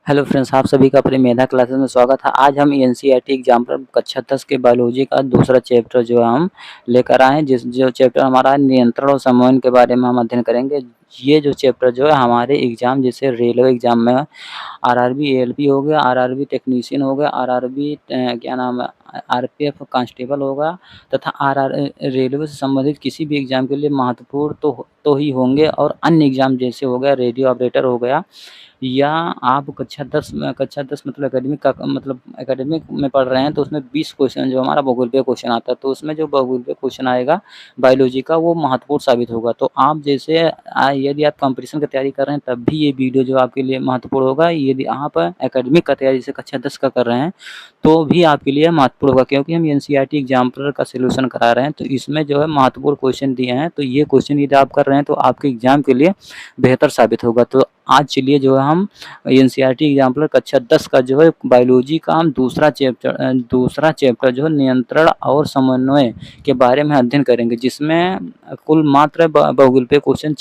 Hello friends, आप सभी का अपनी मेधा क्लासेस में स्वागत है। आज हम एनसीईआरटी एग्जाम पर कक्षा 10 के बायोलॉजी का दूसरा चैप्टर जो है हम लेकर आए हैं। जो चैप्टर हमारा नियंत्रण और समन्वय के बारे में हम अध्ययन करेंगे। ये जो चैप्टर जो है हमारे एग्जाम जैसे रेलवे एग्जाम में आरआरबी एएलपी हो गया, आरआरबी टेक्नीशियन हो गया, आरआरबी क्या नाम है, आरपीएफ कांस्टेबल होगा तथा आरआर रेलवे से संबंधित किसी भी एग्जाम के लिए महत्वपूर्ण तो ही होंगे। और अन्य एग्जाम जैसे हो गया रेडियो ऑपरेटर हो गया, या आप कक्षा 10 मतलब एकेडमिक में पढ़ रहे हैं तो उसमें 20 क्वेश्चन जो हमारा बहुगुणित क्वेश्चन आता है, तो उसमें जो बहुगुणित क्वेश्चन आएगा बायोलॉजी का वो महत्वपूर्ण साबित होगा। तो आप जैसे यदि आप कंपटीशन की तैयारी कर रहे हैं तब भी ये वीडियो जो आपके लिए महत्वपूर्ण होगा। यदि आप एकेडमिक का तैयारी जैसे कक्षा 10 का कर रहे हैं तो भी आपके लिए महत्वपूर्ण होगा, क्योंकि हम एनसीईआरटी एग्जाम्पलर का सॉल्यूशन करा रहे हैं। तो इसमें जो है महत्वपूर्ण क्वेश्चन दिए हैं, तो ये क्वेश्चन यदि आप कर रहे हैं तो आपके एग्जाम के लिए बेहतर साबित होगा। तो आज चलिए जो है हम एनसीईआरटी एग्जाम्पलर कक्षा 10 का जो है बायोलॉजी का हम दूसरा चैप्टर जो है नियंत्रण और समन्वय के बारे में अध्ययन करेंगे, जिसमें कुल मात्र बहुगुणित क्वेश्चन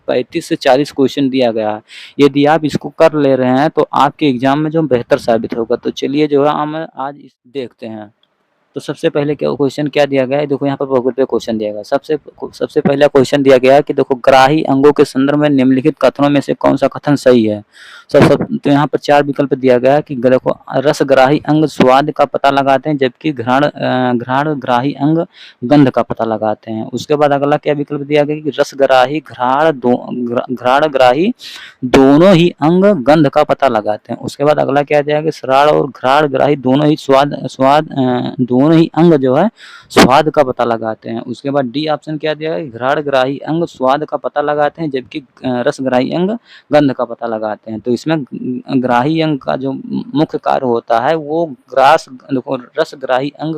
35 से 40 क्वेश्चन दिया गया है। यदि आप इसको कर ले रहे हैं तो आपके एग्जाम में जो बेहतर साबित होगा। तो चलिए जो है हम आज इस देखते हैं। तो सबसे पहले क्या क्वेश्चन क्या दिया गया है, देखो यहाँ पर बहुगुणित पे क्वेश्चन दिया गया है। सबसे पहला क्वेश्चन दिया गया है कि देखो ग्राही अंगों के संदर्भ में निम्नलिखित कथनों में से कौन सा कथन सही है। तो यहाँ पर 4 विकल्प दिया गया है कि देखो रसग्राही अंग स्वाद का पता लगाते हैं, जबकि घ्राणग्राही अंग गंध का पता लगाते हैं। उसके बाद अगला क्या विकल्प दिया गया कि रसग्राही घ्राणग्राही दोनों ही अंग गंध का पता लगाते हैं। उसके बाद अगला क्या दिया गया, श्राण और घ्राणग्राही दोनों ही दोनों ही अंग जो है स्वाद का पता लगाते हैं। उसके बाद डी ऑप्शन क्या दिया है, घ्राणग्राही अंग स्वाद का पता लगाते हैं, जबकि रसग्राही अंग गंध का पता लगाते हैं। तो इसमें ग्राही अंग का जो मुख्य कार्य होता है वो रसग्राही अंग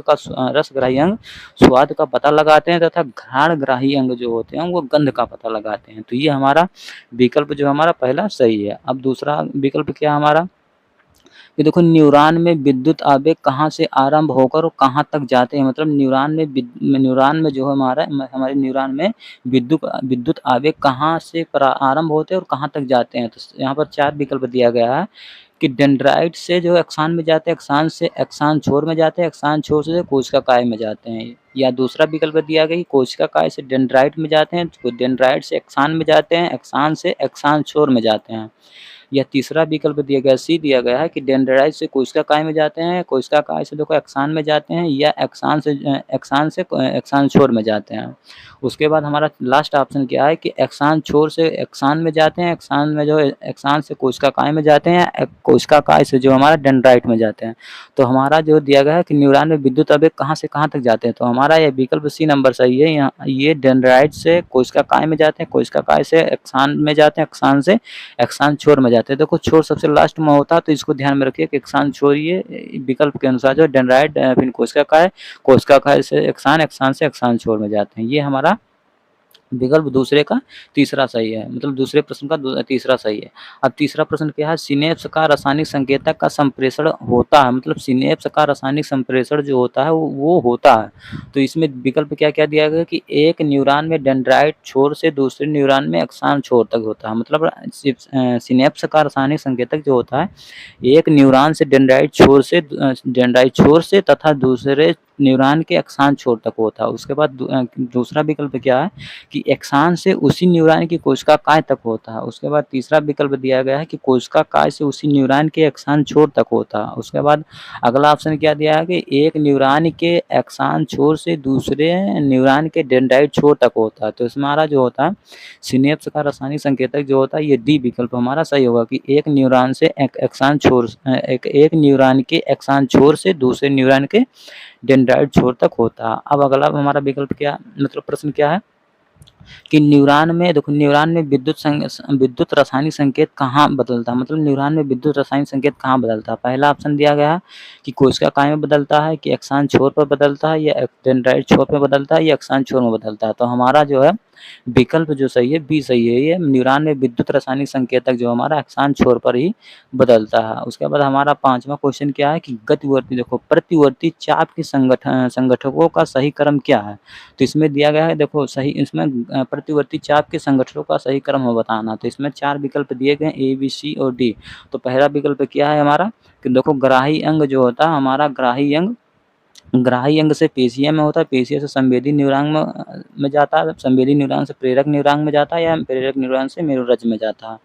स्वाद का पता लगाते हैं, तथा घ्राणग्राही अंग जो होते हैं वो गंध का पता लगाते हैं। तो ये हमारा विकल्प जो हमारा पहला सही है। अब दूसरा विकल्प क्या हमारा कि देखो न्यूरॉन में विद्युत आवेग कहाँ से आरंभ होकर और कहाँ तक जाते हैं। मतलब न्यूरॉन में जो हमारे न्यूरॉन में विद्युत आवेग कहाँ से आरंभ होते हैं और कहाँ तक जाते हैं। तो यहाँ पर 4 विकल्प दिया गया है कि डेंड्राइट से जो एक्सान में जाते हैं, एक्सान से एक्सान छोर में जाते हैं, एक्सान छोर से कोशिका काय में जाते हैं। या दूसरा विकल्प दिया गया कि कोशिका काय से डेंड्राइट में जाते हैं, तो डेंड्राइट से एक्सान में जाते हैं, एक्सान से एक्सान छोर में जाते हैं। या तीसरा विकल्प दिया गया सी दिया गया है कि डेंड्राइट से कोशिका काय में जाते हैं, कोशिका काय से देखो एक्सान में जाते हैं, या एक्सान छोर में जाते हैं। उसके बाद हमारा लास्ट ऑप्शन क्या है कि एक्सान छोर से एक्सान में जाते हैं, एक्सान में जो एक्सान से कोशिका काय में जाते हैं, कोशिका काय से जो हमारा डेंड्राइट में जाते हैं। तो हमारा जो दिया गया है कि न्यूरॉन में विद्युत आवेग कहाँ से कहाँ तक जाते हैं, तो हमारा ये विकल्प सी नंबर सही है। यहाँ ये डेंड्राइट से कोशिका काय में जाते हैं, कोशिका काय से एक्सान में जाते हैं, एक्सान से एक्सान छोर में जाते हैं। देखो छोर सबसे लास्ट में होता है, तो इसको ध्यान में रखिए कि एक्सान छोर ये विकल्प के अनुसार जो डेंड्राइट फिर कोशिका काय से एक्सान, एक्सान से एक्सान छोर में जाते हैं। ये हमारा विकल्प दूसरे का तीसरा सही है, मतलब दूसरे प्रश्न का तीसरा सही है। अब तीसरा प्रश्न क्या है, सिनेप्स का रासायनिक संकेतक का संप्रेषण होता है, मतलब सिनेप्स का रासायनिक संप्रेषण जो होता है वो होता है। तो इसमें विकल्प क्या क्या दिया गया कि एक न्यूरॉन में डेंड्राइट छोर से दूसरे न्यूरॉन में एक्सान छोर तक होता है। मतलब सिनेप्स का रासायनिक संकेतक जो होता है एक न्यूरॉन से डेंड्राइट छोर से तथा दूसरे न्यूरॉन के एक्सान छोर तक होता है। उसके बाद दूसरा विकल्प क्या है कि एक्सान से उसी न्यूरॉन की कोशिका काय तक होता है। उसके बाद तीसरा विकल्प दिया गया है कि कोशिका काय से उसी न्यूरॉन के एक्सान छोर तक होता है। उसके बाद अगला ऑप्शन क्या दिया है कि एक न्यूरॉन के एक्सान छोर से दूसरे न्यूरॉन के डेंड्राइट छोर तक होता है। तो इसमें हमारा जो होता है सिनेप्स का रासायनिक संकेतक जो होता है ये डी विकल्प हमारा सही होगा कि एक न्यूरॉन से एक न्यूरॉन के एक्सान छोर से दूसरे न्यूरॉन के डेंड्राइट छोर तक होता है। अब अगला हमारा विकल्प क्या मतलब प्रश्न क्या है कि न्यूरॉन में विद्युत रासायनिक संकेत कहाँ बदलता है, मतलब न्यूरॉन में विद्युत रासायनिक संकेत कहाँ बदलता है। पहला ऑप्शन दिया गया है कि कोशिका काय में बदलता है, कि एक्सान छोर पर बदलता है, या डेंड्राइट छोर पर बदलता है, या एक्सान छोर में बदलता है। तो हमारा जो है विकल्प जो सही है बी सही है। ये न्यूरॉन में विद्युत रासायनिक संकेतक जो हमारा एक्सान छोर पर ही बदलता है। उसके बाद हमारा 5वां क्वेश्चन क्या है कि प्रतिवर्ती चाप के संगठकों का सही क्रम क्या है। तो इसमें दिया गया है देखो सही इसमें प्रतिवर्ती चाप के संगठनों का सही क्रम बताना। तो इसमें 4 विकल्प दिए गए हैं, ए, बी, सी और डी। तो पहला विकल्प क्या है हमारा कि देखो ग्राही अंग जो होता है हमारा, ग्राही अंग से पेशिया में होता है, पेशिया से संवेदी न्यूरॉन में जाता है, संवेदी न्यूरॉन से प्रेरक न्यूरॉन में जाता है, या प्रेरक न्यूरॉन से मेरुरज्ज में जाता है।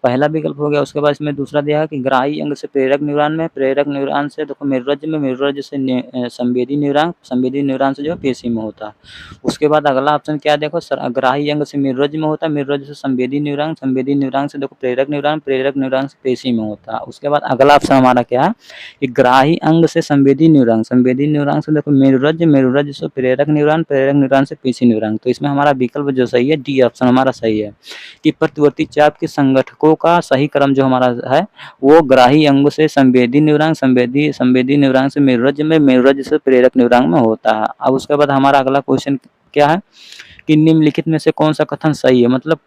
पहला विकल्प हो गया। उसके बाद इसमें दूसरा दिया है कि ग्राही अंग से प्रेरक न्यूरॉन में, प्रेरक न्यूरॉन से देखो मेरुरज्ज में, मेरुरज्ज से संवेदी न्यूरॉन, संवेदी न्यूरॉन से जो है पेशी में होता है। उसके बाद अगला ऑप्शन क्या है देखो, ग्राही अंग से मेरुरज्ज में होता है, मेरुरज्ज से संवेदी न्यूरॉन, संवेदी न्यूरॉन से देखो प्रेरक न्यूरॉन, प्रेरक न्यूरॉन से पेशी में होता है। उसके बाद अगला ऑप्शन हमारा क्या है कि ग्राही अंग से संवेदी न्यूरॉन, संवेदी न्यूरॉन से देखो मेरुरज्ज, मेरुरज्ज से प्रेरक न्यूरॉन, प्रेरक न्यूरॉन से पेशी न्यूरॉन। तो इसमें हमारा विकल्प जो सही है डी ऑप्शन हमारा सही है कि प्रतिवर्ती चाप के संगठकों का सही क्रम जो हमारा है वो ग्राही अंग से संवेदी न्यूरॉन, संवेदी न्यूरॉन से मेरुरज्ज में, मेरुरज्ज से प्रेरक न्यूरॉन में होता है। अब उसके बाद हमारा अगला क्वेश्चन क्या है कि निम्नलिखित में से कौन सा कथन सही है। मतलब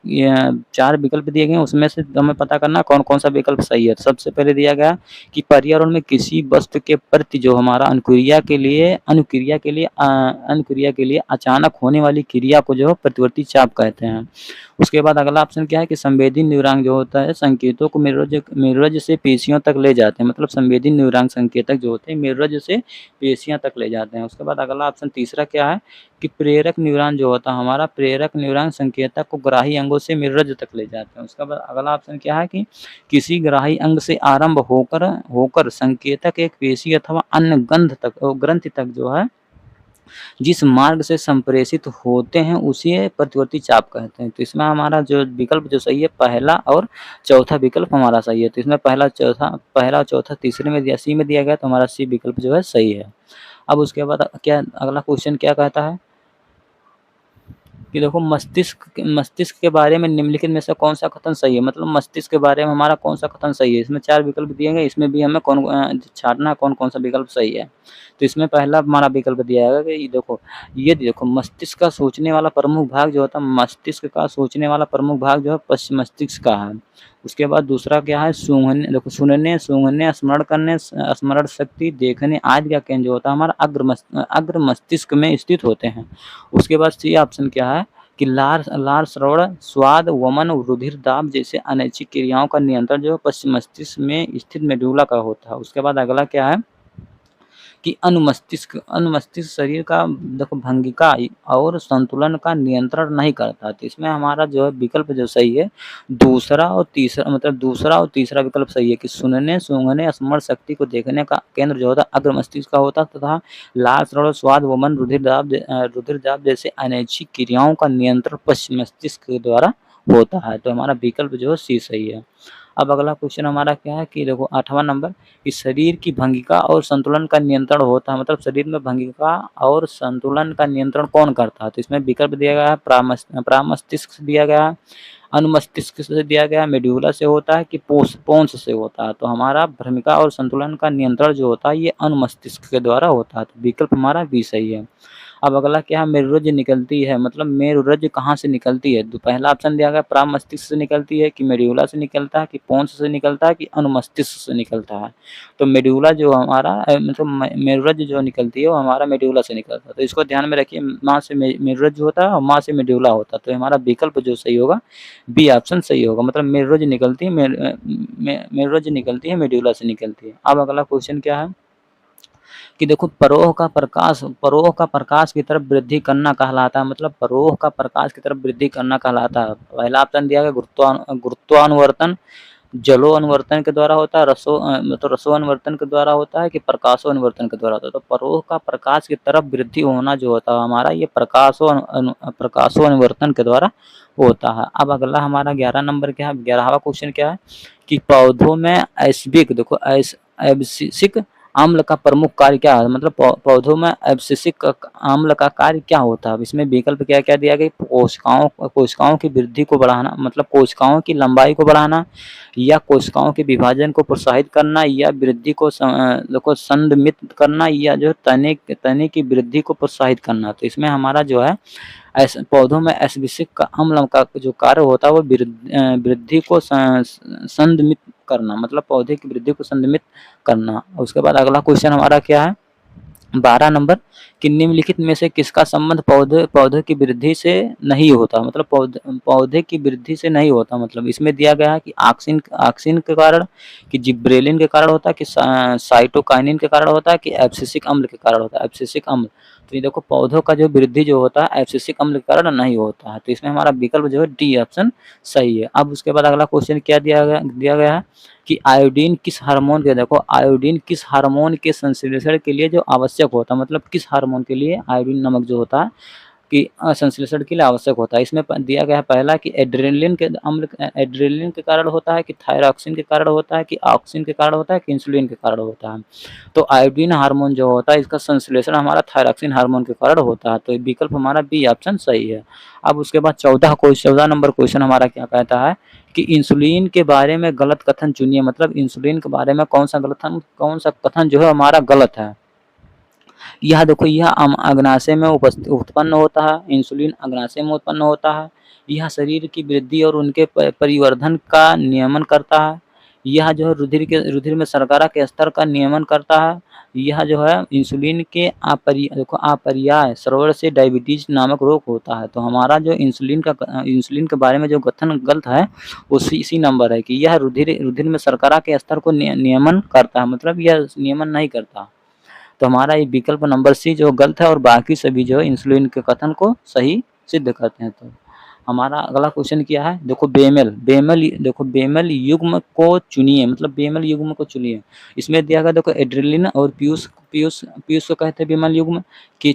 4 विकल्प दिए गए हैं, उसमें से हमें पता करना कौन कौन सा विकल्प सही है। सबसे पहले दिया गया कि पर्यावरण में किसी वस्तु के प्रति जो हमारा अनुक्रिया के लिए अचानक होने वाली क्रिया को जो है प्रतिवर्ती चाप कहते हैं। उसके बाद अगला ऑप्शन क्या है कि संवेदी न्यूरॉन जो होता है संकेतों को मेरुरज्ज से पेशियों तक ले जाते हैं। मतलब संवेदी न्यूरॉन संकेतक जो होते हैं मेरुरज्ज से पेशियां तक ले जाते हैं। उसके बाद अगला ऑप्शन तीसरा क्या है कि प्रेरक न्यूरॉन जो होता है हमारा, प्रेरक न्यूरॉन संकेतक को ग्राही अंगों से मेरुरज्ज तक ले जाते हैं। उसके बाद अगला ऑप्शन क्या है कि किसी ग्राही अंग से आरंभ होकर संकेतक एक पेशी अथवा अन्य ग्रंथि तक जो है जिस मार्ग से संप्रेषित होते हैं उसे प्रतिवर्ती चाप कहते हैं। तो इसमें हमारा जो विकल्प जो सही है पहला और चौथा विकल्प हमारा सही है। तो इसमें पहला और चौथा तीसरे में दिया, सी में दिया गया, तो हमारा सी विकल्प जो है सही है। अब उसके बाद क्या अगला क्वेश्चन क्या कहता है कि देखो मस्तिष्क के बारे में निम्नलिखित में से कौन सा कथन सही है। मतलब मस्तिष्क के बारे में हमारा कौन सा कथन सही है। इसमें 4 विकल्प दिए गए, इसमें भी हमें छांटना कौन कौन सा विकल्प सही है। तो इसमें पहला हमारा विकल्प दिया है कि ये देखो मस्तिष्क का सोचने वाला प्रमुख भाग जो होता है, मस्तिष्क का सोचने वाला प्रमुख भाग जो है पश्चिम मस्तिष्क का है। उसके बाद दूसरा क्या है देखो सुनने, स्मरण करने, स्मरण शक्ति, देखने आदि का केंद्र जो होता है हमारा अग्र मस्तिष्क में स्थित होते हैं। उसके बाद सी ऑप्शन क्या है कि लार श्रवण, स्वाद, वमन, रुधिर दाब जैसे अनैच्छिक क्रियाओं का नियंत्रण जो है पश्चिम मस्तिष्क में स्थित मेडुला का होता है। उसके बाद अगला क्या है कि अनुमस्तिष्क शरीर का देखो भंगिका और संतुलन का नियंत्रण नहीं करता। तो इसमें हमारा जो है विकल्प जो सही है दूसरा और तीसरा विकल्प सही है कि सुनने, सूंघने, स्मरण शक्ति को देखने का केंद्र जो होता है अग्र मस्तिष्क का होता तथा लाल, श्रवण, स्वाद, वमन, रुधिर दाब जैसे अनैच्छिक क्रियाओं का नियंत्रण पश्चिम मस्तिष्क के द्वारा होता है। तो हमारा विकल्प जो है सी सही है। अब अगला क्वेश्चन हमारा क्या है कि देखो 8वां नंबर कि शरीर की भंगिका और संतुलन का नियंत्रण होता है। मतलब शरीर में भंगिका और संतुलन का नियंत्रण कौन करता है। तो इसमें विकल्प दिया गया है प्रामस्तिष्क से दिया गया है, अनुमस्तिष्क से दिया गया है, मेड्यूला से होता है कि पोन्स से होता है। तो हमारा भ्रमिका और संतुलन का नियंत्रण जो होता है ये अनुमस्तिष्क के द्वारा होता है। तो विकल्प हमारा बी सही है। अब अगला क्या है मेरुरज्ज निकलती है, मतलब मेरुरज्ज कहाँ से निकलती है। तो पहला ऑप्शन दिया गया प्रामस्तिष्क से निकलती है कि मेड्यूला से निकलता है कि पोन्स से निकलता है कि अनुमस्तिष्क से निकलता है। तो मेड्यूला जो हमारा मतलब मेरुरज्ज जो निकलती है वो हमारा मेड्यूला से निकलता है। तो इसको ध्यान में रखिए, माँ से मेरुरज्ज होता है और माँ से मेड्यूला होता है। तो हमारा विकल्प जो सही होगा बी ऑप्शन सही होगा। मतलब मेरुरज्ज निकलती है मेड्यूला से निकलती है। अब अगला क्वेश्चन क्या है कि देखो परोह का प्रकाश की तरफ वृद्धि करना कहलाता है। मतलब परोह का प्रकाश की तरफ वृद्धि करना कहलाता है। पहला ऑप्शन दिया गया गुरुत्वानुवर्तन, जलो अनुवर्तन के द्वारा होता है, मतलब रसो अनुवर्तन के द्वारा होता है कि प्रकाशो अनुवर्तन के द्वारा होता है। तो परोह का प्रकाश की तरफ वृद्धि होना जो होता है हमारा ये प्रकाशो अनुवर्तन के द्वारा होता है। अब अगला हमारा 11 नंबर क्या है, 11वां क्वेश्चन क्या है कि पौधों में एब्सिसिक अम्ल का प्रमुख कार्य क्या है। मतलब पौधों में एब्सिसिक अम्ल का कार्य क्या होता है। इसमें विकल्प क्या क्या दिया गया कोशिकाओं की वृद्धि को बढ़ाना, मतलब कोशिकाओं की लंबाई को बढ़ाना, या कोशिकाओं के विभाजन को प्रोत्साहित करना, या वृद्धि को संदमित करना, या जो तने की वृद्धि को प्रोत्साहित करना। तो इसमें हमारा जो है पौधों में एब्सिसिक का अम्ल का जो कार्य होता है वो वृद्धि को संदमित करना, मतलब पौधे की वृद्धि को संदमित करना। उसके बाद अगला क्वेश्चन हमारा क्या है 12 नंबर कि निम्नलिखित में से किसका संबंध पौधे पौधे की वृद्धि से नहीं होता, मतलब पौधे की वृद्धि से नहीं होता, मतलब इसमें दिया गया है कि ऑक्सिन ऑक्सिन के कारण, कि जिब्रेलिन के कारण होता है, कि साइटोकाइनिन के कारण होता है, कि एब्सिसिक अम्ल के कारण होता है, एब्सिसिक अम्ल। तो ये देखो पौधों का जो वृद्धि जो होता है एब्सिसिक अम्ल के कारण नहीं होता है, तो इसमें हमारा विकल्प जो है डी ऑप्शन सही है। अब उसके बाद अगला क्वेश्चन क्या दिया गया है कि आयोडीन किस हार्मोन के, देखो आयोडीन किस हार्मोन के संश्लेषण के लिए जो आवश्यक होता है, मतलब किस हार्मोन के लिए आयोडीन नमक जो होता है कि संश्लेषण के लिए आवश्यक होता है। इसमें दिया गया है पहला कि एड्रेनलिन के कारण होता है, कि थायरॉक्सिन के कारण होता है, कि ऑक्सिन के कारण होता है, कि इंसुलिन के कारण होता है। तो आयोडीन हार्मोन जो होता है इसका संश्लेषण हमारा थायरॉक्सिन हार्मोन के कारण होता है, तो विकल्प हमारा बी ऑप्शन सही है। अब उसके बाद 14 नंबर क्वेश्चन हमारा क्या कहता है कि इंसुलिन के बारे में गलत कथन चुनिए, मतलब इंसुलिन के बारे में कौन सा कथन जो है हमारा गलत है। यह देखो यह अग्नाशय में उत्पन्न होता है, इंसुलिन अग्नाशय में उत्पन्न होता है, यह शरीर की वृद्धि और उनके परिवर्धन का नियमन करता है, यह जो है रुधिर में शर्करा के स्तर का नियमन करता है, यह जो है इंसुलिन के अपर्याय स्राव से डायबिटीज नामक रोग होता है। तो हमारा जो इंसुलिन के बारे में जो कथन गलत है उसी इसी नंबर है कि यह रुधिर में शर्करा के स्तर को नियमन करता है, मतलब यह नियमन नहीं करता। तो हमारा ये विकल्प नंबर सी जो गलत है और बाकी सभी जो है इंसुलिन के कथन को सही सिद्ध करते हैं। तो हमारा अगला क्वेश्चन क्या है, देखो बेमल युग्म को चुनिए, मतलब बेमल युग्म को चुनिए। इसमें दिया गया देखो एड्रेनलिन और पीयूष को कहते हैं बेमल युग्म, कि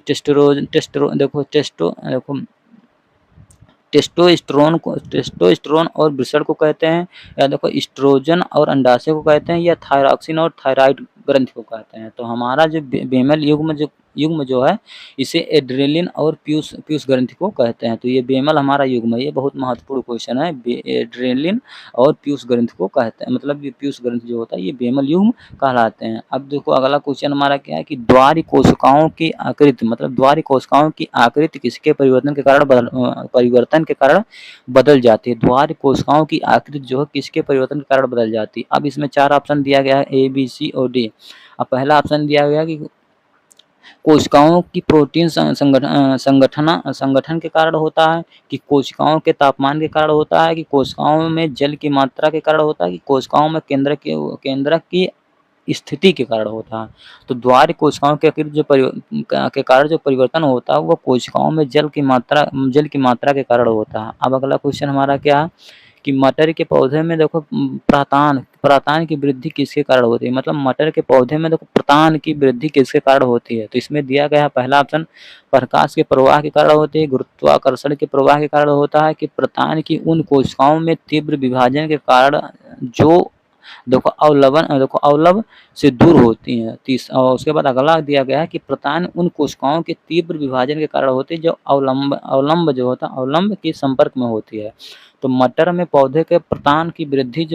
टेस्टोस्टेरोन और वृषण को कहते हैं, या देखो एस्ट्रोजन और अंडाशय को कहते हैं, या थायरॉक्सिन और थायराइड ग्रंथि को कहते हैं। तो हमारा जो बेमल युग्म जो है इसे एड्रेनलिन और पीयूष ग्रंथि को कहते हैं। तो ये बेमल हमारा युग्म है, ये बहुत महत्वपूर्ण क्वेश्चन है। एड्रेनलिन और पीयूष ग्रंथि को कहते हैं, मतलब ये पीयूष ग्रंथि जो होता है ये बेमल युग्म कहलाते हैं। अब देखो अगला क्वेश्चन हमारा क्या है कि द्वार कोशिकाओं की आकृति, मतलब द्वार कोशिकाओं की आकृति किसके परिवर्तन के कारण बदल जाती है। द्वार कोशिकाओं की आकृति जो है किसके परिवर्तन के कारण बदल जाती है। अब इसमें 4 ऑप्शन दिया गया है ए, बी, सी और डी। अब पहला ऑप्शन दिया गया कि कोशिकाओं की प्रोटीन संगठन के कारण होता है, कि कोशिकाओं के तापमान के कारण होता है, कि कोशिकाओं में जल की मात्रा के कारण होता है, कि कोशिकाओं में केंद्रक की स्थिति के कारण होता है। तो द्वार कोशिकाओं के कारण जो परिवर्तन होता है वो कोशिकाओं में जल की मात्रा के कारण होता है। अब अगला क्वेश्चन हमारा क्या है कि मटर के पौधे में देखो प्रतान की वृद्धि किसके कारण होती है, मतलब मटर के पौधे में देखो प्रतान की वृद्धि किसके कारण होती है। तो इसमें दिया गया है पहला ऑप्शन प्रकाश के प्रवाह के कारण होती है, गुरुत्वाकर्षण के प्रवाह के कारण होता है, कि प्रतान की उन कोशिकाओं में तीव्र विभाजन के कारण जो अवलव से दूर होती हैं। और उसके बाद अगला दिया गया है कि प्रतान उन कोशिकाओं के तीव्र विभाजन के कारण होती है जो अवलंब के संपर्क में होती है। तो मटर में पौधे के प्रतान की वृद्धि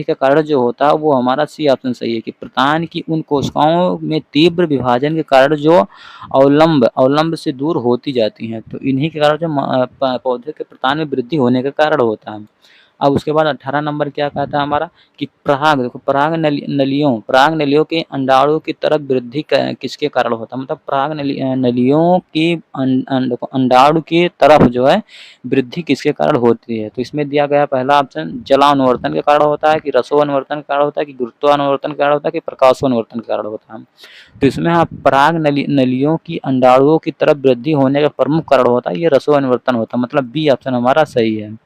के कारण जो होता है वो हमारा सी ऑप्शन सही है, कि प्रतान की उन कोशिकाओं में तीव्र विभाजन के कारण जो अवलंब से दूर होती जाती हैं। तो इन्हीं के कारण जो पौधे के प्रतान में वृद्धि होने के कारण होता है। अब उसके बाद 18 नंबर क्या कहता है हमारा कि पराग नलियों के अंडाणु की तरफ वृद्धि किसके कारण होता है, मतलब नलियों की अंडाणु की तरफ जो है वृद्धि किसके कारण होती है। तो इसमें दिया गया पहला ऑप्शन जलानुवर्तन के कारण होता है, कि रसोनुवर्तन के कारण होता है, कि गुरुत्वानुवर्तन के कारण होता है, कि प्रकाशोनुवर्तन के कारण होता है। तो इसमें हाँ पराग नलियों की अंडाणुओं की तरफ वृद्धि होने का प्रमुख कारण होता है ये रसोनुवर्तन होता है, मतलब बी ऑप्शन हमारा सही है।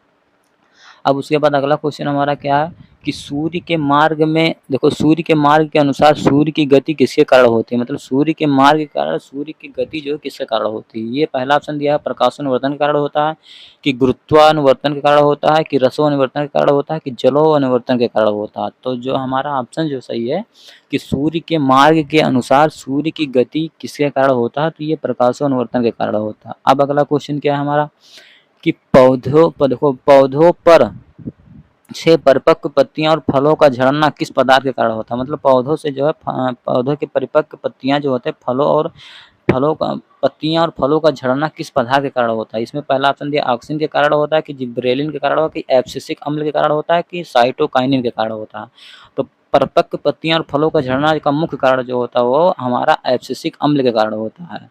अब उसके बाद अगला क्वेश्चन हमारा क्या है कि सूर्य के मार्ग के अनुसार सूर्य की गति किसके कारण होती है, मतलब सूर्य के मार्ग के कारण सूर्य की गति जो है किसके कारण होती है। ये पहला ऑप्शन दिया है प्रकाशानुवर्तन के कारण होता है, कि गुरुत्वानुवर्तन के कारण होता है, कि रसोनुवर्तन के कारण होता है, कि जलोनुवर्तन के कारण होता है। तो जो हमारा ऑप्शन जो सही है कि सूर्य के मार्ग के अनुसार सूर्य की गति किसके कारण होता है, तो ये प्रकाशानुवर्तन के कारण होता है। अब अगला क्वेश्चन क्या है हमारा कि पौधों पर से परिपक्व पत्तियां और फलों का झड़ना किस पदार्थ के कारण होता है, मतलब पौधों से जो है पौधों के परिपक्व पत्तियां जो होते हैं फलों का पत्तियां और फलों का झड़ना किस पदार्थ के कारण होता है। इसमें पहला ऑप्शन दिया ऑक्सिन के कारण होता है, कि जिब्रेलिन के कारण होता है, कि एब्सिसिक अम्ल के कारण होता है, कि साइटोकाइनिन के कारण होता है। तो परिपक्व पत्तियाँ और फलों का झड़ना का मुख्य कारण जो होता है वो हमारा एब्सिसिक अम्ल के कारण होता है।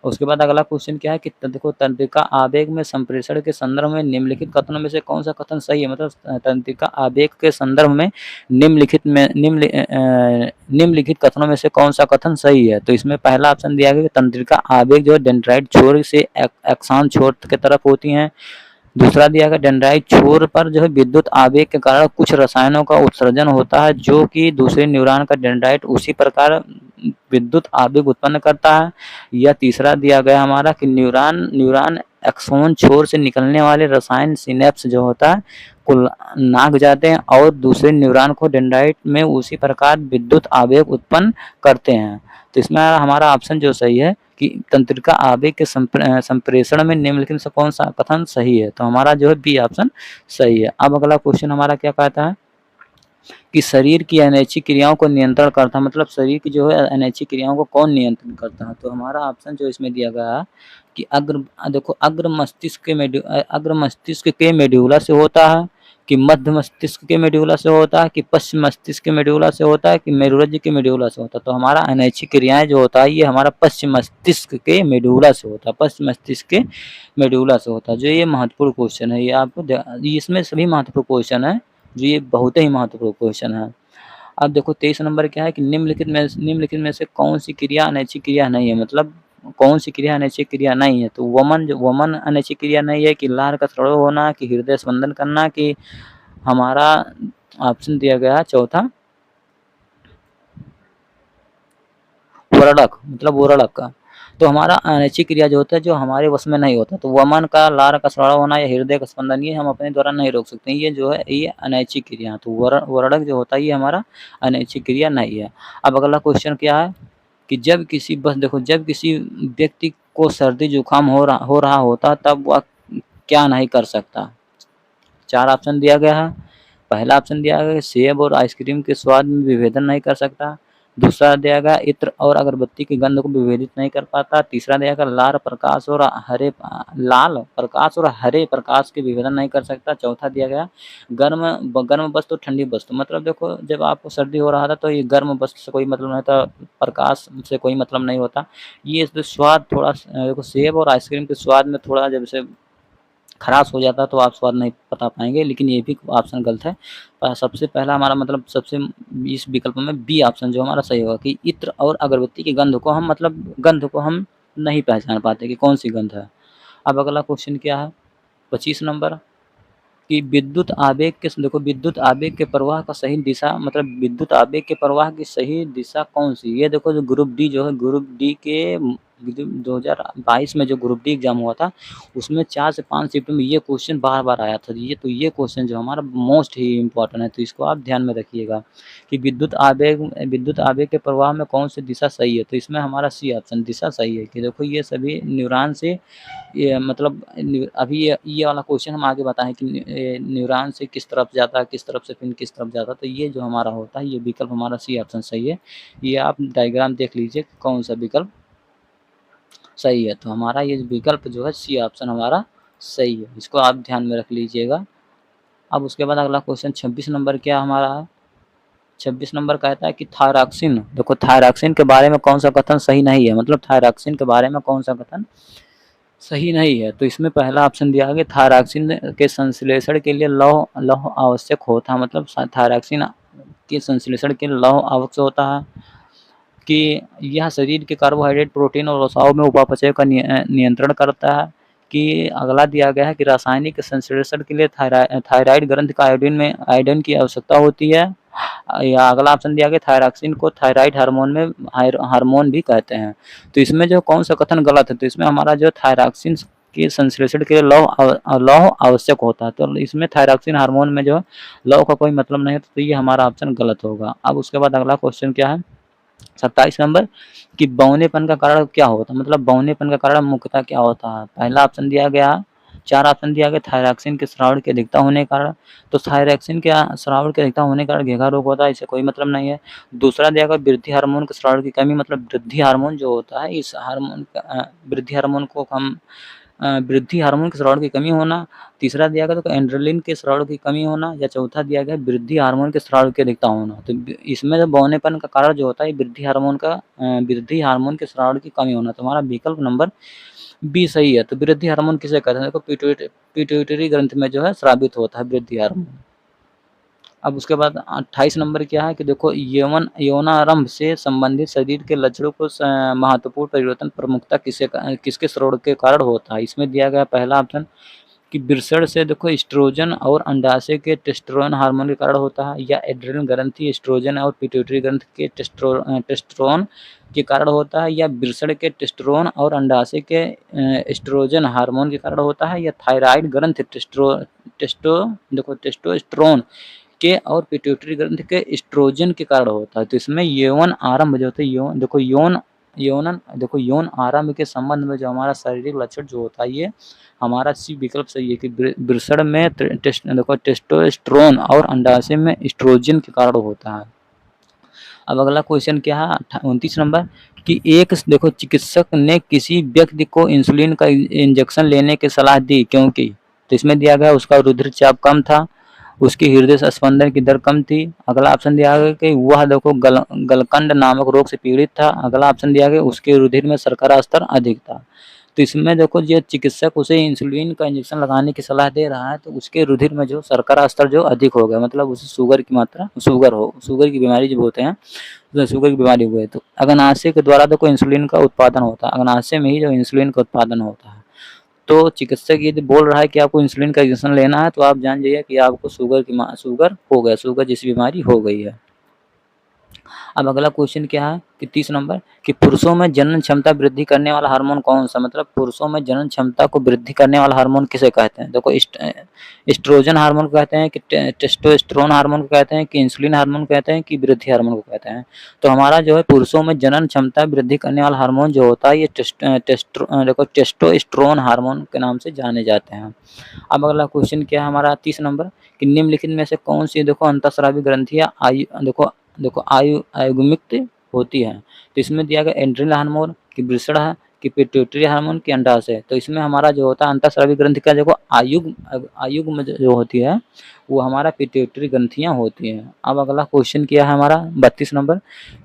उसके बाद अगला क्वेश्चन क्या है कि देखो तंत्रिका आवेग में संप्रेषण के संदर्भ में निम्नलिखित कथनों में से कौन सा कथन सही है? मतलब तंत्रिका आवेग के संदर्भ में निम्नलिखित कथनों में से कौन सा कथन सही है? तो इसमें पहला ऑप्शन दिया गया कि तंत्रिका आवेग जो है डेंड्राइट छोर से एक्सान छोर की तरफ होती हैं। दूसरा दिया गया डेंड्राइट छोर पर जो है विद्युत आवेग के कारण कुछ रसायनों का उत्सर्जन होता है जो कि दूसरे न्यूरॉन का डेंड्राइट उसी प्रकार विद्युत आवेग उत्पन्न करता है। या तीसरा दिया गया हमारा कि न्यूरॉन एक्सोन छोर से निकलने वाले रसायन सिनेप्स जो होता है को नाक जाते हैं और दूसरे न्यूरॉन को डेंड्राइट में उसी प्रकार विद्युत आवेग उत्पन्न करते हैं। तो इसमें हमारा ऑप्शन जो सही है कि तंत्रिका आवेग के संप्रेषण में निम्नलिखित से कौन सा कथन सही है? तो हमारा जो है बी ऑप्शन सही है। अब अगला क्वेश्चन हमारा क्या कहता है कि शरीर की अनैच्छिक क्रियाओं को नियंत्रण करता है, मतलब शरीर की जो है अनैच्छिक क्रियाओं को कौन नियंत्रण करता है? तो हमारा ऑप्शन जो इसमें दिया गया है कि अग्र मस्तिष्क के मेड्यूला से होता है, कि मध्य मस्तिष्क के मेड्यूला से होता है, कि पश्चिम मस्तिष्क के मेड्यूला से होता है, कि मेरुरज्ज के मेड्यूला से होता है? तो हमारा अनैच्छिक क्रियाएं जो होता है ये हमारा पश्चिम मस्तिष्क के मेड्यूला से होता है, पश्चिम मस्तिष्क के मेड्यूला से होता है। जो ये महत्वपूर्ण क्वेश्चन है, ये आपको इसमें सभी महत्वपूर्ण क्वेश्चन है, जो ये बहुत ही महत्वपूर्ण क्वेश्चन है। अब देखो 23 नंबर क्या है कि निम्नलिखित में से कौन सी क्रिया अनैच्छिक क्रिया नहीं है? मतलब कौन सी क्रिया अनैच्छिक क्रिया नहीं है? तो वमन अनैच्छिक क्रिया नहीं है, कि लार का स्राव होना, कि हृदय स्पंदन करना, कि हमारा ऑप्शन दिया गया है चौथा वरड़क, मतलब वरड़क का। तो हमारा अनैच्छिक क्रिया जो होता है जो हमारे वश में नहीं होता, तो वमन का लार का स्राव होना या हृदय का स्पंदन ये हम अपने द्वारा नहीं रोक सकते, ये जो है ये अनैच्छिक क्रिया। तो वरड़क जो होता है ये हमारा अनैच्छिक क्रिया नहीं है। अब अगला क्वेश्चन क्या है कि जब किसी व्यक्ति को सर्दी जुकाम हो रहा होता तब वह क्या नहीं कर सकता? 4 ऑप्शन दिया गया है। पहला ऑप्शन दिया गया है सेब और आइसक्रीम के स्वाद में विभेदन नहीं कर सकता। दूसरा दिया गया इत्र और अगरबत्ती की गंध को विभेदित नहीं कर पाता। तीसरा दिया गया लाल प्रकाश और हरे प्रकाश के विभेदन नहीं कर सकता। चौथा दिया गया गर्म वस्तु ठंडी वस्तु, मतलब देखो जब आपको सर्दी हो रहा था तो ये गर्म वस्तु से कोई मतलब नहीं था, प्रकाश से कोई मतलब नहीं होता। ये स्वाद थोड़ा देखो सेब और आइसक्रीम के स्वाद में थोड़ा जब से खराश हो जाता है तो आप स्वाद नहीं बता पाएंगे, लेकिन ये भी ऑप्शन गलत है। सबसे पहला हमारा मतलब सबसे इस विकल्प में बी ऑप्शन जो हमारा सही होगा कि इत्र और अगरबत्ती की गंध को हम नहीं पहचान पाते कि कौन सी गंध है। अब अगला क्वेश्चन क्या है 25 नंबर कि विद्युत आवेग के प्रवाह का सही दिशा, मतलब विद्युत आवेग के प्रवाह की सही दिशा कौन सी? ये देखो जो ग्रुप डी के 2022 में जो ग्रुप डी एग्जाम हुआ था उसमें 4 से 5 शिफ्ट में ये क्वेश्चन बार आया था। ये क्वेश्चन जो हमारा मोस्ट ही इम्पोर्टेंट है, तो इसको आप ध्यान में रखिएगा कि विद्युत आवेग के प्रवाह में कौन सी दिशा सही है? तो इसमें हमारा सी ऑप्शन दिशा सही है कि देखो ये सभी न्यूरॉन से ये मतलब अभी ये वाला क्वेश्चन हम आगे बताएं कि न्यूरॉन से किस तरफ जाता है, किस तरफ से फिर किस तरफ जाता है। तो ये जो हमारा होता है ये विकल्प हमारा सी ऑप्शन सही है। ये आप डायग्राम देख लीजिए कौन सा विकल्प सही है। तो हमारा ये विकल्प जो है सी ऑप्शन हमारा सही है, इसको आप ध्यान में रख लीजिएगा। अब उसके बाद अगला क्वेश्चन 26 नंबर क्या हमारा है? 26 नंबर कहता है कि थायरॉक्सिन, देखो थायरॉक्सिन के बारे में कौन सा कथन सही नहीं है? मतलब थायरॉक्सिन के बारे में कौन सा कथन सही नहीं है? तो इसमें पहला ऑप्शन दिया गया थायरॉक्सिन के संश्लेषण के लिए लौह आवश्यक होता है, मतलब थायरॉक्सिन के संश्लेषण के लिए लौह आवश्यक होता है, कि यह शरीर के कार्बोहाइड्रेट प्रोटीन और वसाओं में उपापचय का नियंत्रण करता है, कि अगला दिया गया है कि रासायनिक संश्लेषण के लिए थायराइड ग्रंथि का आयोडीन की आवश्यकता होती है, या अगला ऑप्शन दिया गया थायरॉक्सिन को थायराइड हार्मोन भी कहते हैं। तो इसमें जो कौन सा कथन गलत है? तो इसमें हमारा जो थायरॉक्सिन के संश्लेषण के लिए लौह आवश्यक होता है, तो इसमें थायरॉक्सिन हार्मोन में जो लौह का कोई मतलब नहीं है, तो ये हमारा ऑप्शन गलत होगा। अब उसके बाद अगला क्वेश्चन क्या है 27 नंबर कि बौनेपन का कारण क्या होता है? मतलब बौनेपन का कारण मुख्यतः क्या होता है? पहला ऑप्शन दिया गया 4 ऑप्शन दिया गया थायरॉक्सिन के स्राव की अधिकता होने के कारण, तो थायरॉक्सिन के स्राव की अधिकता होने के कारण घेघा रोग होता है, इससे कोई मतलब नहीं है। दूसरा दिया गया वृद्धि हार्मोन के स्राव की कमी, मतलब वृद्धि हार्मोन जो होता है इस हार्मोन का वृद्धि हार्मोन को हम वृद्धि हार्मोन के स्राव की कमी होना, तीसरा दिया गया तो एंड्रेलिन के स्राव की कमी होना, या चौथा दिया गया वृद्धि हार्मोन के स्राव की अधिकता होना। तो इसमें जो बौनेपन का कारण जो होता है वृद्धि हार्मोन के स्राव की कमी होना। तो हमारा विकल्प नंबर बी सही है। तो वृद्धि हार्मोन किसे कहते हैं? देखो पिट्यूटरी ग्रंथि में जो है स्रावित होता है वृद्धि हार्मोन। अब उसके बाद 28 नंबर क्या है कि देखो यौनारंभ से संबंधित शरीर के लक्षणों को महत्वपूर्ण परिवर्तन प्रमुखता किसके स्राव के कारण होता है? इसमें दिया गया पहला ऑप्शन कि वृषण से देखो एस्ट्रोजन और अंडाशय के टेस्टोस्टेरोन हार्मोन के कारण होता है, या एड्रेनल ग्रंथि एस्ट्रोजन और पिट्यूटरी ग्रंथि के टेस्टोस्टेरोन के कारण होता है, या वृषण के टेस्टोस्टेरोन और अंडाशय के एस्ट्रोजन हार्मोन के कारण होता है, या थायराइड ग्रंथि टेस्टोस्टेरोन के और पिट्यूटरी ग्रंथि के एस्ट्रोजन के कारण होता है। तो इसमें यौन आरंभ जो होता है यौन आरंभ के संबंध में जो हमारा शारीरिक लक्षण जो होता है ये हमारा सी विकल्प सही है कि वृषण में टेस्टोस्टेरोन और अंडाशय में एस्ट्रोजन के कारण होता है। अब अगला क्वेश्चन क्या है 29 नंबर कि एक देखो चिकित्सक ने किसी व्यक्ति को इंसुलिन का इंजेक्शन लेने की सलाह दी क्योंकि, तो इसमें दिया गया उसका रुधिरचाप कम था, उसकी हृदय स्पंदन की दर कम थी। अगला ऑप्शन दिया गया कि वह देखो गलकंड नामक रोग से पीड़ित था। अगला ऑप्शन दिया गया उसके रुधिर में शर्करा स्तर अधिक था। तो इसमें देखो ये चिकित्सक उसे इंसुलिन का इंजेक्शन लगाने की सलाह दे रहा है तो उसके रुधिर में जो शर्करा स्तर जो अधिक हो गया, मतलब उसे शुगर की मात्रा शुगर की बीमारी जो होते हैं तो शुगर की बीमारी हुई है। तो अग्नाशय के द्वारा देखो इंसुलिन का उत्पादन होता है, अग्नाशय में ही जो इंसुलिन का उत्पादन होता है। तो चिकित्सक यदि बोल रहा है कि आपको इंसुलिन का इंजेक्शन लेना है तो आप जान जाइए कि आपको शुगर जैसी बीमारी हो गई है। अब अगला क्वेश्चन क्या है कि 30 नंबर कि पुरुषों में जनन क्षमता वृद्धि करने वाला हार्मोन कौन सा, मतलब पुरुषों में जनन क्षमता को वृद्धि करने वाला हार्मोन किसे कहते हैं? देखो एस्ट्रोजन हार्मोन को कहते हैं कि टेस्टोस्टेरोन हार्मोन को कहते हैं कि इंसुलिन हार्मोन को कहते हैं कि वृद्धि हार्मोन को कहते हैं। तो हमारा जो है पुरुषों में जनन क्षमता वृद्धि करने वाला हार्मोन जो होता है ये टेस्टोस्टेरोन हार्मोन के नाम से जाने जाते हैं। अब अगला क्वेश्चन क्या है हमारा 30 नंबर कि निम्नलिखित में से कौन सी देखो अंतःस्रावी ग्रंथियां आयुग्मित होती है? तो इसमें दिया गया एड्रेनल हार्मोन की वृषण है कि पिट्यूटरी हार्मोन की अंडाशय। तो इसमें हमारा जो होता है अंतःस्रावी ग्रंथि का देखो आयुग्म जो होती है वो हमारा पिट्यूटरी ग्रंथियां होती हैं। अब अगला क्वेश्चन क्या है हमारा 32 नंबर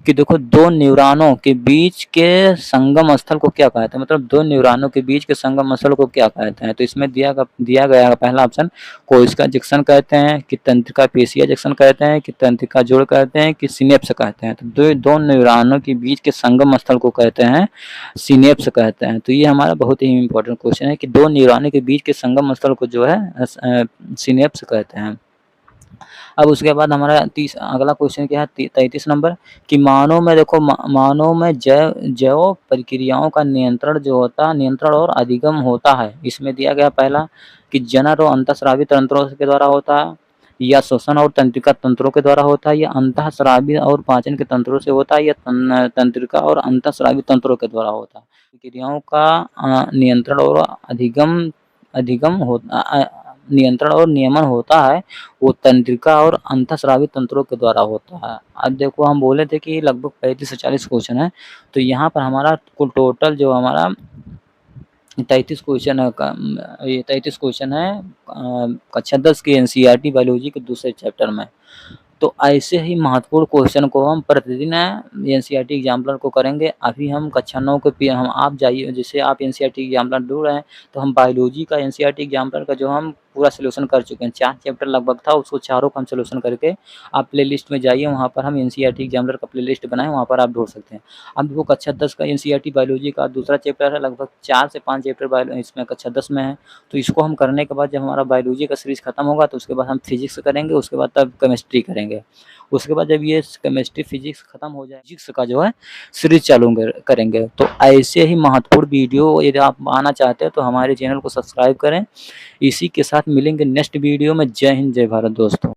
कि देखो दो न्यूरॉनों के बीच के संगम स्थल को क्या कहते हैं, मतलब दो न्यूरॉनों के बीच के संगम स्थल को क्या कहते हैं? तो इसमें दिया गया है पहला ऑप्शन कोशिका जंक्शन कहते हैं कि तंत्रिका पेशीय जंक्शन कहते हैं कि तंत्रिका जोड़ कहते हैं कि सिनेप्स कहते हैं। तो दो न्यूरॉनों के बीच के संगम स्थल को कहते हैं सिनेप्स कहते हैं। तो ये हमारा बहुत ही इंपॉर्टेंट क्वेश्चन है कि दो न्यूरॉनों के बीच के संगम स्थल को जो है सिनेप्स कहते हैं। अब उसके बाद हमारा अगला क्वेश्चन क्या है 33 नंबर कि मानव में जैव प्रक्रियाओं का नियंत्रण और अधिगम होता है। इसमें दिया गया पहला कि जनन और अंतःस्रावी तंत्रों के द्वारा होता है, या श्वसन और तंत्रिका तंत्रों के द्वारा होता है, या अंतःस्रावी और पाचन के तंत्रों से होता है, या तंत्रिका और अंतःस्रावी तंत्रों के द्वारा होता है। प्रक्रियाओं का नियंत्रण और नियमन होता है वो तंत्रिका और अंतःस्रावी तंत्रों के द्वारा होता है। अब देखो हम बोले थे कि लगभग 35 से 40 क्वेश्चन है, तो यहाँ पर हमारा कुल टोटल जो हमारा 33 क्वेश्चन है ये 33 क्वेश्चन है कक्षा 10 की एनसीईआरटी बायोलॉजी के दूसरे चैप्टर में। तो ऐसे ही महत्वपूर्ण क्वेश्चन को हम प्रतिदिन एनसीईआरटी एग्जाम्पलर को करेंगे। अभी हम कक्षा 9 के हम आप जाइए, जैसे आप एनसीईआरटी एग्जाम्पलर ढूंढ रहे हैं तो हम बायोलॉजी का एनसीईआरटी एग्जाम्पलर का जो हम पूरा सोल्यूशन कर चुके हैं। 4 चैप्टर लगभग था, उसको चारों का हम सोल्यूशन करके आप प्ले लिस्ट में जाइए, वहाँ पर हम एनसीईआरटी एग्जाम्पलर का प्ले लिस्ट बनाए, वहाँ पर आप ढूंढ सकते हैं। अब वो कक्षा 10 का एनसीईआरटी बायोलॉजी का दूसरा चैप्टर है, लगभग 4 से 5 चैप्टर इसमें कक्षा 10 में है। तो इसको हम करने के बाद जब हमारा बायोलॉजी का सीरीज खत्म होगा तो उसके बाद हम फिजिक्स करेंगे, उसके बाद तब केमिस्ट्री करेंगे। उसके बाद जब ये केमिस्ट्री फिजिक्स खत्म हो जाए फिजिक्स का जो है सीरीज चालू करेंगे। तो ऐसे ही महत्वपूर्ण वीडियो यदि आप आना चाहते हैं तो हमारे चैनल को सब्सक्राइब करें। इसी के साथ मिलेंगे नेक्स्ट वीडियो में। जय हिंद जय भारत दोस्तों।